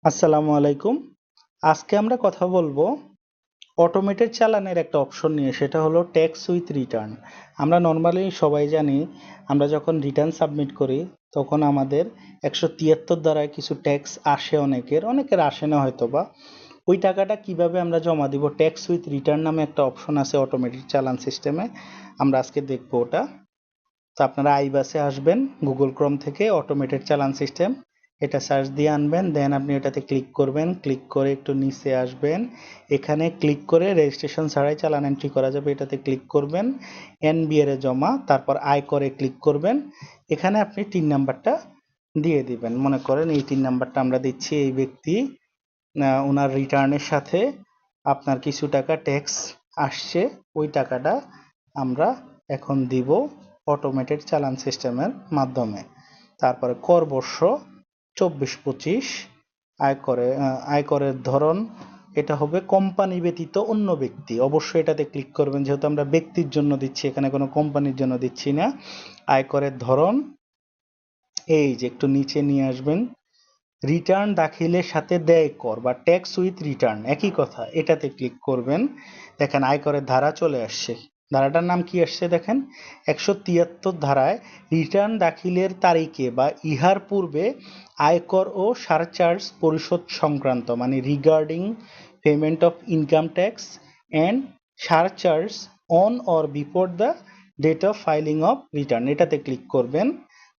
আসসালামু আলাইকুম। আজকে আমরা কথা বলবো অটোমেটেড চালানের একটা অপশন নিয়ে, সেটা হলো ট্যাক্স উইথ রিটার্ন। আমরা নর্মালি সবাই জানি, আমরা যখন রিটার্ন সাবমিট করি তখন আমাদের 173 দ্বারায় কিছু ট্যাক্স আসে, অনেকের আসে না হয়তো বা। ওই টাকাটা কিভাবে আমরা জমা দিব, ট্যাক্স উইথ রিটার্ন নামে একটা অপশন আছে অটোমেটেড চালান সিস্টেমে। আমরা আজকে দেখবো ওটা। তো আপনারা আইবাসে আসবেন, গুগল ক্রোম থেকে অটোমেটেড চালান সিস্টেম এটা সার্চ দিয়ে আনবেন। দেন আপনি এটাতে ক্লিক করবেন, ক্লিক করে একটু নিচে আসবেন। এখানে ক্লিক করে রেজিস্ট্রেশন ছাড়াই চালান এন্ট্রি করা যাবে, এটাতে ক্লিক করবেন। এনবিআর এ জমা, তারপর আয়করে ক্লিক করবেন। এখানে আপনি 3 নাম্বারটা দিয়ে দিবেন। মনে করেন এই 3 নাম্বারটা আমরা দিচ্ছি, এই ব্যক্তি ওনার রিটার্নের সাথে আপনার কিছু টাকা ট্যাক্স আসছে, ওই টাকাটা আমরা এখন দিব অটোমেটেড চালান সিস্টেমের মাধ্যমে। তারপরে কর বর্ষ 24-25, আয়করের ধরন এটা হবে কোম্পানি ব্যতীত অন্য ব্যক্তি। অবশ্যই এটাতে ক্লিক করবেন, যেহেতু আমরা ব্যক্তির জন্য দিচ্ছি, এখানে কোনো কোম্পানির জন্য দিচ্ছি না। আয়করের ধরন এই যে একটু নিচে নিয়ে আসবেন, রিটার্ন দাখিলের সাথে দেয় কর বা ট্যাক্স উইথ রিটার্ন একই কথা, এটাতে ক্লিক করবেন। দেখেন আয়করের ধারা চলে আসছে। ধারাটার নাম কি আসছে দেখেন, 173 ধারায় রিটার্ন দাখিলের তারিখে বা ইহার পূর্বে আয়কর ও সারচার্জ পরিশোধ সংক্রান্ত, মানে regarding payment of income tax and surcharge on or before the date of filing of return, এটাতে ক্লিক করবেন।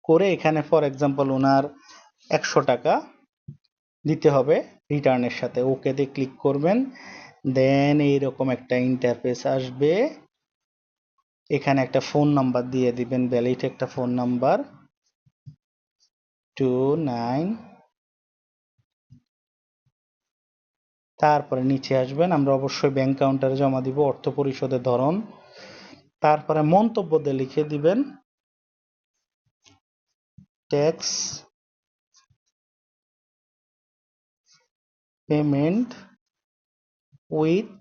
করে এখানে ফর এক্সাম্পল ওনার 100 টাকা দিতে হবে রিটার্নের সাথে, ওকেতে ক্লিক করবেন। দেন এইরকম একটা ইন্টারফেস আসবে। এখানে একটা ফোন নাম্বার দিয়ে দিবেন, ভ্যালিড একটা ফোন নাম্বার 29। তারপরে নিচে আসবেন, আমরা অবশ্যই ব্যাংক কাউন্টারে জমা দিব, অর্থ পরিশোধের ধরন। তারপরে মন্তব্যতে লিখে দিবেন tax payment with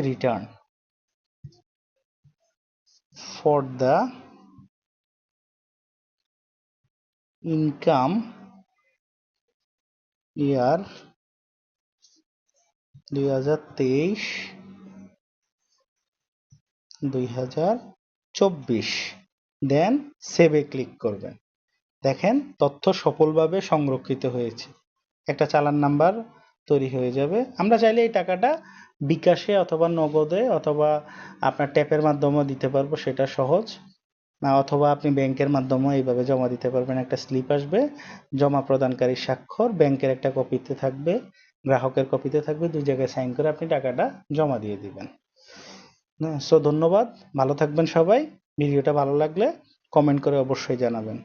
return for the income ইয়ার 2023-2024। দেন সেভে ক্লিক করবেন। দেখেন তথ্য সফলভাবে সংরক্ষিত হয়েছে, একটা চালান নাম্বার তৈরি হয়ে যাবে। আমরা চাইলে এই টাকাটা বিকাশে অথবা নগদে অথবা আপনার ট্যাপের মাধ্যমেও দিতে পারবো, সেটা সহজ না, অথবা আপনি ব্যাংকের মাধ্যমেও এইভাবে জমা দিতে পারবেন। একটা স্লিপ আসবে, জমা প্রদানকারীর স্বাক্ষর, ব্যাংকের একটা কপিতে থাকবে, গ্রাহকের কপিতে থাকবে, 2 জায়গায় সাইন করে আপনি টাকাটা জমা দিয়ে দিবেন। সো ধন্যবাদ, ভালো থাকবেন সবাই। ভিডিওটা ভালো লাগলে কমেন্ট করে অবশ্যই জানাবেন।